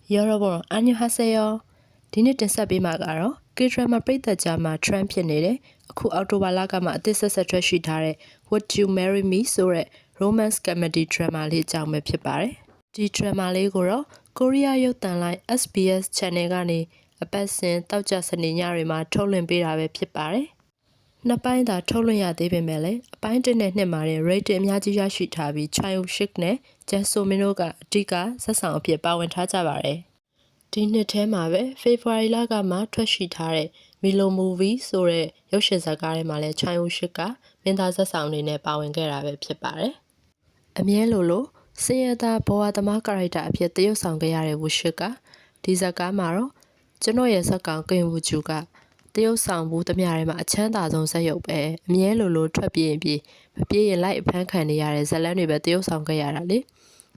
여러분 안녕하세요.ဒီနေ့တင်ဆက်ပေးမှာကတော့ K-drama ပရိသတ်ကြားမှာ trend ဖြစ်နေတဲ့အခုအောက်တိုဘာလကမှအသစ်ဆက်ဆက်ထွက်ရှိထားတဲ့ Would You Marry Me ဆိုတဲ့ romance comedy drama လေးအကြောင်းပဲဖြစ်ပါတယ်။ဒီ drama လေးကိုတော့ Korea ရုပ်သံလိုင်း SBS channel ကနေအပတ်စဉ်တောက်ကြစနေညတွေမှာထုတ်လွှင့်ပေးတာပဲဖြစ်ပါတယ်။နှစ်ပိုင်းသာထုတ်လွှင့်ရသေးပေမဲ့လည်းအပိုင်း1နဲ့2မှာတဲ့ rating အများကြီးရရှိထားပြီး Choi Woo-shik နဲ့ Jang So-min တို့ကအဓိကဇာတ်ဆောင်အဖြစ်ပါဝင်ထားကြပါတယ်။ဒီနှစ်ထဲမှာပဲ February လကမှထွက်ရှိထားတဲ့ Milo Movie ဆိုတဲ့ရုပ်ရှင်ဇာတ်ကားထဲမှာလည်း Choi Woo-shik ကမင်းသားဇာတ်ဆောင်အနေနဲ့ပါဝင်ခဲ့တာပဲဖြစ်ပါတယ်။အမြဲလိုစင်ရသားဘဝသမား character အဖြစ်သရုပ်ဆောင်ခဲ့ရတဲ့ Woo-shik ကဒီဇာတ်ကားမှာတော့ကျွန်တော်ရဲ့ဇာတ်ကောင်ကင်ဝူဂျူကတရုတ်ဆောင်ဘူးတမျှထဲမှာအချမ်းသာဆုံးဇက်ရုပ်ပဲအမြဲလိုထွက်ပြေးရင်ပြေးမပြေးရင်လိုက်အဖမ်းခံနေရတဲ့ဇက်လန်းတွေပဲတရုတ်ဆောင်ခဲ့ရတာလေ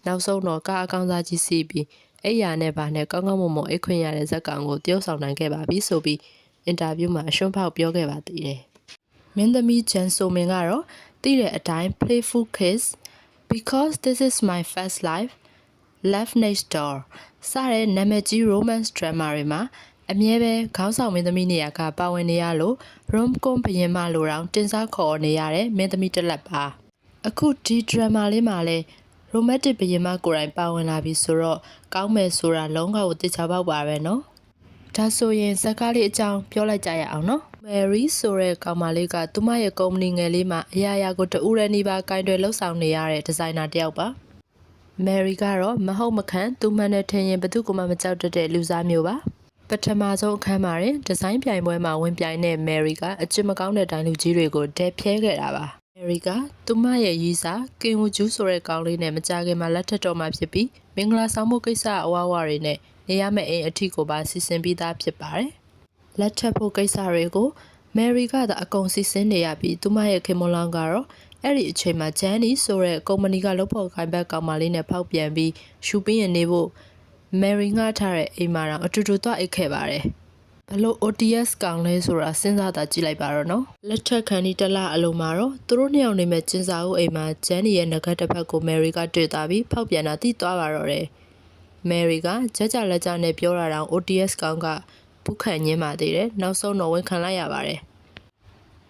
နောက်ဆုံးတော့ကားအကောင်းစားကြီးစီးပြီးအဲ့ရနဲ့ဗာနဲ့ကောင်းကောင်းမွန်မွန်အိတ်ခွင့်ရတဲ့ဇက်ကောင်ကိုတရုတ်ဆောင်နိုင်ခဲ့ပါပြီဆိုပြီးအင်တာဗျူးမှာအရှုံးဖောက်ပြောခဲ့ပါသေးတယ်မင်းသမီးဂျန်ဆိုမင်ကတော့သိတဲ့အတိုင်း playful kiss because this is my first life love next door စတဲ့နာမည်ကြီး romance drama တွေမှာအမြဲပဲခေါင်းဆောင်မင်းသမီးနေရာကပါဝင်နေရလို့ rom-com ဘရင်မလိုတောင်တင်စားခေါ်နေရတဲ့မင်းသမီးတစ်လက်ပါအခုဒီ drama လေးမှာလဲ romantic ဘရင်မကိုယ်တိုင်ပါဝင်လာပြီဆိုတော့ကောင်းမယ်ဆိုတာလုံးဝကိုသိချပေါက်ပါပဲနော်ဒါဆိုရင်ဇာတ်ကားလေးအကြောင်းပြောလိုက်ကြရအောင်နော် Mary ဆိုတဲ့ကောင်မလေးကသူမရဲ့ကုမ္ပဏီငယ်လေးမှာအရာရာကိုတဦးရနေပါကင်တွယ်လှုပ်ဆောင်နေရတဲ့ဒီဇိုင်နာတစ်ယောက်ပါMary ကတော့မဟုတ်မခံသူမှန်တဲ့ထင်ရင်ဘသူကမှမကြောက်တတ်တဲ့လူစားမျိုးပါပထမဆုံးအခန်းမှာတင်ဒီဇိုင်းပြိုင်ပွဲမှာဝင်ပြိုင်တဲ့ Mary ကအချစ်မကောင်းတဲ့တိုင်လူကြီးတွေကိုဒဲဖျဲခဲ့တာပါ Mary ကသူမရဲ့ရီးစားကင်ဝူဂျူးဆိုတဲ့ကောင်လေးနဲ့မကြခင်မှာလက်ထပ်တော်မှာဖြစ်ပြီးမင်္ဂလာဆောင်မှုကိစ္စအဝါဝါတွေနဲ့နေရမယ့်အိမ်အထီကိုပါစီစဉ်ပြီးသားဖြစ်ပါတယ်လက်ထပ်ဖို့ကိစ္စတွေကို Mary ကသာအကုန်စီစဉ်နေရပြီးသူမရဲ့ခင်မွန်လောင်ကတော့အဲ့ဒီအချိန်မှာ Jenny ဆိုတဲ့ကုမ္ပဏီကလုပ်ဖို့ခိုင်ဘက်ကောင်မလေးနဲ့ဖောက်ပြန်ပြီးရှူပင်းရင်နေဖို့ Mary ငှားထားတဲ့အိမ်မှာတော့အတူတူသွားအိတ်ခဲ့ပါတယ်ဘလို့ OTS ကောင်လဲဆိုတာစဉ်းစားတာကြည့်လိုက်ပါတော့နော်လက်ထက်ခန်းဒီတလအလုံးမှာတော့သူတို့နှစ်ယောက်နေမဲ့ကျင်းစာအုပ်အိမ်မှာ Jenny ရဲ့ငကတ်တစ်ဖက်ကို Mary ကတွေ့သွားပြီးဖောက်ပြန်တာသိသွားပါတော့တယ် Mary ကကြကြလက်ကြနဲ့ပြောတာတောင် OTS ကောင်ကပူခံညင်းပါသေးတယ်နောက်ဆုံးတော့ဝန်ခံလိုက်ရပါတယ်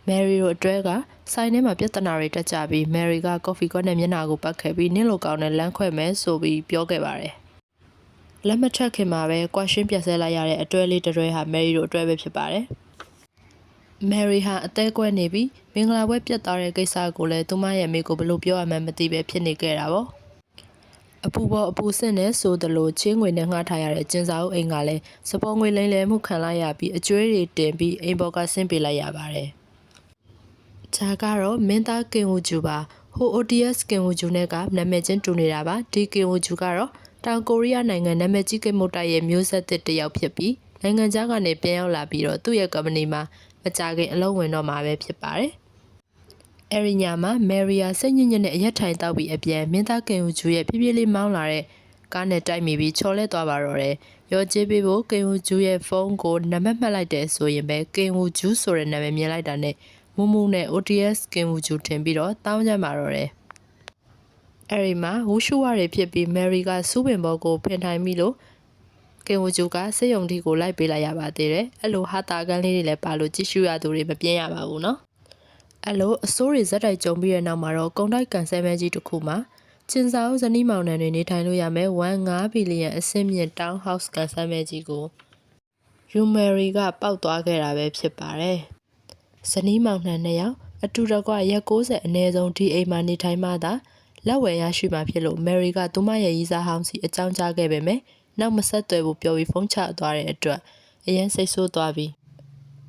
Mary တို့အတွဲကဆိုင်ထဲမှာပြဿနာတွေတက်ကြပြီး Mary ကကော်ဖီကောနဲ့မျက်နှာကိုပတ်ခဲ့ပြီးနင်းလိုကောင်နဲ့လမ်းခွဲမယ်ဆိုပြီးပြောခဲ့ပါတယ်။လက်မထက်ခင်မှာပဲကွာရှင်းပြဆဲလိုက်ရတဲ့အတွဲလေးတွဲဟာ Mary တို့အတွဲပဲဖြစ်ပါတယ်။ Mary ဟာအသေးကွဲနေပြီးမင်္ဂလာပွဲပြတ်သွားတဲ့ကိစ္စကိုလည်းသူမရဲ့မိကိုဘလို့ပြောရမှန်းမသိပဲဖြစ်နေခဲ့တာပေါ့။အပူပေါ်အပူဆင့်နဲ့ဆိုသလိုချင်းငွေနဲ့ငှားထားရတဲ့ကျင်းစာအုပ်အိမ်ကလည်းစပေါ်ငွေလိမ့်လဲမှုခံလိုက်ရပြီးအကျွေးတွေတင်ပြီးအိမ်ပေါ်ကဆင်းပေးလိုက်ရပါတယ်။ဂျာကတော့မင်းသားကင်ဝူဂျူပါဟို OTS ကင်ဝူဂျူနဲ့ကနာမည်ချင်းတူနေတာပါဒီကင်ဝူဂျူကတော့တောင်ကိုရီးယားနိုင်ငံနာမည်ကြီးကိမုတ်တိုက်ရဲ့မျိုးဆက်သစ်တစ်ယောက်ဖြစ်ပြီးနိုင်ငံခြားကနေပြန်ရောက်လာပြီးတော့သူ့ရဲ့ကုမ္ပဏီမှာမကြခင်အလုပ်ဝင်တော့မှာပဲဖြစ်ပါတယ်အဲ့ဒီညမှာမယ်ရီယာစိတ်ညစ်ညစ်နဲ့အရက်ထိုင်တောက်ပြီးအပြန်မင်းသားကင်ဝူဂျူရဲ့ဖြည်းဖြည်းလေးမောင်းလာတဲ့ကားနဲ့တိုက်မိပြီးချော်လဲသွားပါတော့တယ်ရောကျေးပေးဖို့ကင်ဝူဂျူရဲ့ဖုန်းကိုနံပါတ်မှတ်လိုက်တယ်ဆိုရင်ပဲကင်ဝူဂျူဆိုတဲ့နာမည်မြင်လိုက်တာနဲ့မူမူနဲ့ OTS ကင်ဝူဂျူထင်ပြီးတော့တောင်းကြမှာတော့တယ်အဲ့ဒီမှာဝူရှူဝါတွေဖြစ်ပြီး Mary ကစူးပင်ဘောကိုဖင်ထိုင်ပြီးလို့ကင်ဝူဂျူကစိတ်ယုံတီကိုလိုက်ပေးလိုက်ရပါသေးတယ်အဲ့လိုဟာတာကန်းလေးတွေလည်းပါလို့ကြည့်ရှုရသူတွေမပြင်းရပါဘူးနော်အဲ့လိုအစိုးရဇက်တိုက်ကြုံပြီးတဲ့နောက်မှာတော့ကုံတိုက်ကန်ဆယ်မဲကြီးတစ်ခုမှာကျင်းစာအုပ်ဇနီးမောင်နှံတွေနေထိုင်လို့ရမယ်1.5 ဘီလီယံအဆင့်မြင့် town house ကန်ဆယ်မဲကြီးကို Mary ကပောက်သွားခဲ့တာပဲဖြစ်ပါတယ်ဇနီးမောင်နှံနှစ်ယောက်အတူတကွရက်60အနည်းဆုံးဒီအိမ်မှာနေထိုင်မှသာလက်ဝယ်ရရှိမှာဖြစ်လို့ Mary ကသူမရဲ့ရီးစားဟောင်းစီအကြောင်းကြားခဲ့ပေမဲ့နောက်မဆက်သွယ်ဖို့ပြောပြီးဖုန်းချသွားတဲ့အတွက်အရင်စိတ်ဆိုးသွားပြီး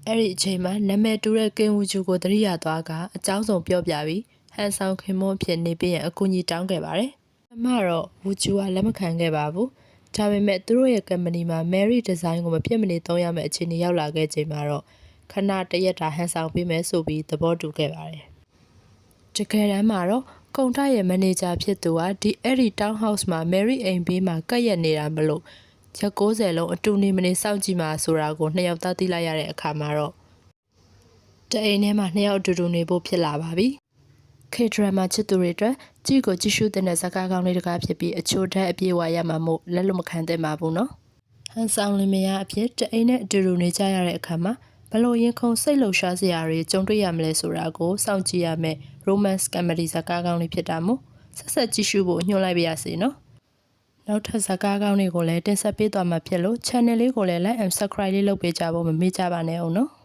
အဲ့ဒီအချိန်မှာနာမည်တူတဲ့ကင်ဝူဂျူကိုသတိရသွားကအကြောင်းစုံပြောပြပြီးဟန်ဆောင်ခင်မွန်းဖြစ်နေပြီးရင်အကူအညီတောင်းခဲ့ပါတယ်။အမတော့ဝူဂျူကလက်မခံခဲ့ပါဘူး။ဒါပေမဲ့သူတို့ရဲ့ကုမ္ပဏီမှာ Mary Design ကိုမပြတ်မနေသုံးရမယ့်အခြေအနေရောက်လာခဲ့ချိန်မှာတော့ခဏတရက်တာဟန်ဆောင်ပေးမယ်ဆိုပြီးသဘောတူခဲ့ပါတယ်။တကယ်တမ်းမှာတော့ကုံတိုက်ရဲ့မန်နေဂျာဖြစ်သူကအဲ့ဒီ town house မှာ Mary အိမ်ဘေးမှာကပ်ရက်နေတာမလို့ရက်60လုံးအတူနေမနေစောင့်ကြည့်မှာဆိုတာကိုနှစ်ယောက်သားသိလိုက်ရတဲ့အခါမှာတော့တအိမ်ထဲမှာနှစ်ယောက်အတူတူနေဖို့ဖြစ်လာပါပြီ K-drama ချစ်သူတွေအတွက်ကြည့်ကိုကြည့်ရှုတဲ့ဇာတ်ကားကောင်းလေးတကားဖြစ်ပြီးအချို့ဓာတ်အပြည့်ဝရမှာမို့လက်လွတ်မခံသင့်ပါဘူးနော်။ဟန်ဆောင်လင်မယားအဖြစ်တအိမ်နဲ့အတူတူနေကြရတဲ့အခါမှာဘလို့ရင်ခုန်စိတ်လှုပ်ရှားစရာတွေကြုံတွေ့ရမလဲဆိုတာကိုစောင့်ကြည့်ရမယ် romance comedy ဇာတ်ကားကောင်းလေးဖြစ်တာမို့ဆက်ဆက်ကြည့်ရှုဖို့ညွှန်လိုက်ပါရစေနော်။နောက်ထပ်ဇာတ်ကားကောင်းတွေကိုလည်းတင်ဆက်ပေးသွားမှာဖြစ်လို့ channel လေးကိုလည်း like and subscribe လေးလုပ်ပေးကြဖို့မမေ့ကြပါနဲ့အောင်နော်။